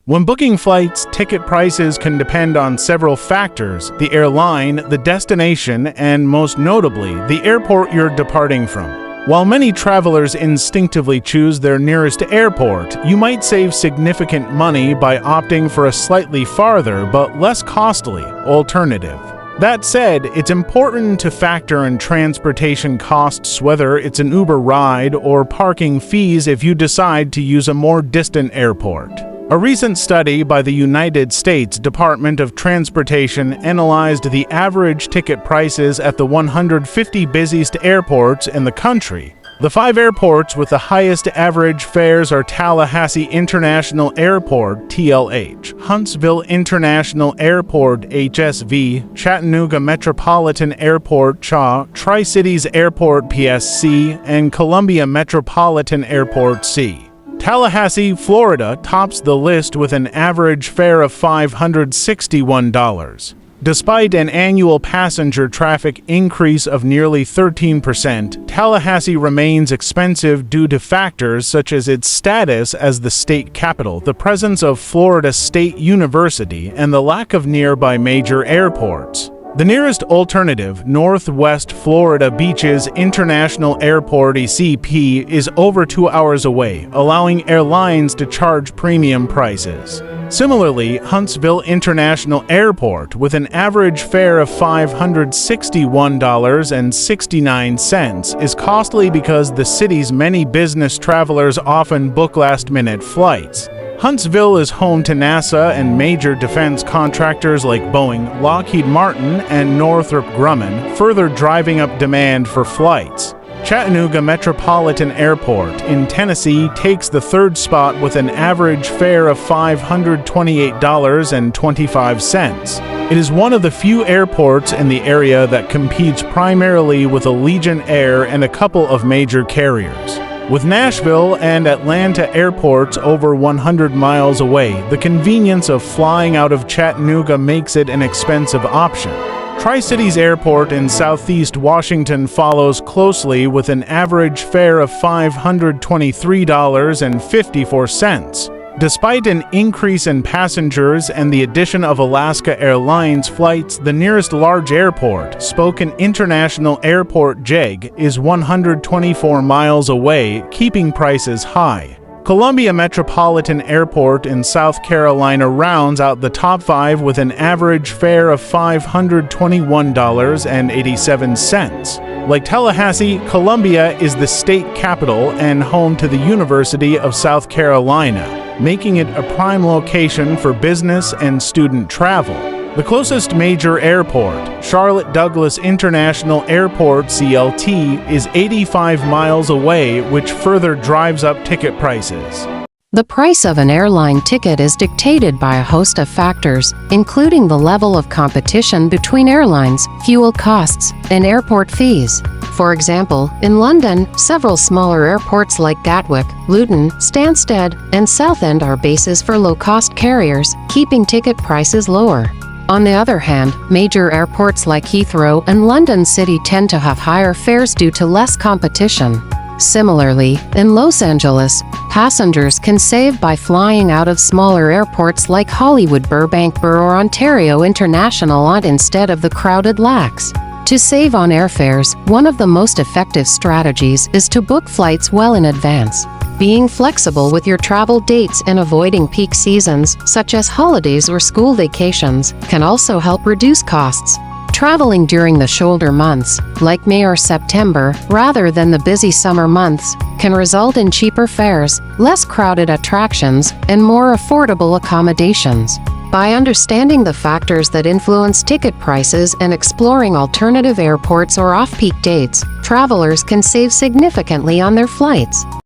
When booking flights, ticket prices can depend on several factors: the airline, the destination, and most notably, the airport you're departing from. While many travelers instinctively choose their nearest airport, you might save significant money by opting for a slightly farther but less costly alternative. That said, it's important to factor in transportation costs, whether it's an Uber ride or parking fees if you decide to use a more distant airport. A recent study by the United States Department of Transportation analyzed the average ticket prices at the 150 busiest airports in the country. The 5 airports with the highest average fares are Tallahassee International Airport (TLH), Huntsville International Airport (HSV), Chattanooga Metropolitan Airport (CHA), Tri-Cities Airport (PSC), and Columbia Metropolitan Airport (C). Tallahassee, Florida tops the list with an average fare of $561. Despite an annual passenger traffic increase of nearly 13%, Tallahassee remains expensive due to factors such as its status as the state capital, the presence of Florida State University, and the lack of nearby major airports. The nearest alternative, Northwest Florida Beaches International Airport (ECP), is over 2 hours away, allowing airlines to charge premium prices. Similarly, Huntsville International Airport, with an average fare of $561.69, is costly because the city's many business travelers often book last-minute flights. Huntsville is home to NASA and major defense contractors like Boeing, Lockheed Martin, and Northrop Grumman, further driving up demand for flights. Chattanooga Metropolitan Airport in Tennessee takes the 3rd spot with an average fare of $528.25. It is one of the few airports in the area that competes primarily with Allegiant Air and a couple of major carriers. With Nashville and Atlanta airports over 100 miles away, the convenience of flying out of Chattanooga makes it an expensive option. Tri-Cities Airport in Southeast Washington follows closely with an average fare of $523.54. Despite an increase in passengers and the addition of Alaska Airlines flights, the nearest large airport, Spokane International Airport (JEG), is 124 miles away, keeping prices high. Columbia Metropolitan Airport in South Carolina rounds out the top 5 with an average fare of $521.87. Like Tallahassee, Columbia is the state capital and home to the University of South Carolina, making it a prime location for business and student travel. The closest major airport, Charlotte Douglas International Airport (CLT), is 85 miles away, which further drives up ticket prices. The price of an airline ticket is dictated by a host of factors, including the level of competition between airlines, fuel costs, and airport fees. For example, in London, several smaller airports like Gatwick, Luton, Stansted, and Southend are bases for low-cost carriers, keeping ticket prices lower. On the other hand, major airports like Heathrow and London City tend to have higher fares due to less competition. Similarly, in Los Angeles, passengers can save by flying out of smaller airports like Hollywood Burbank or Ontario International instead of the crowded LAX. To save on airfares, one of the most effective strategies is to book flights well in advance. Being flexible with your travel dates and avoiding peak seasons, such as holidays or school vacations, can also help reduce costs. Traveling during the shoulder months, like May or September, rather than the busy summer months, can result in cheaper fares, less crowded attractions, and more affordable accommodations. By understanding the factors that influence ticket prices and exploring alternative airports or off-peak dates, travelers can save significantly on their flights.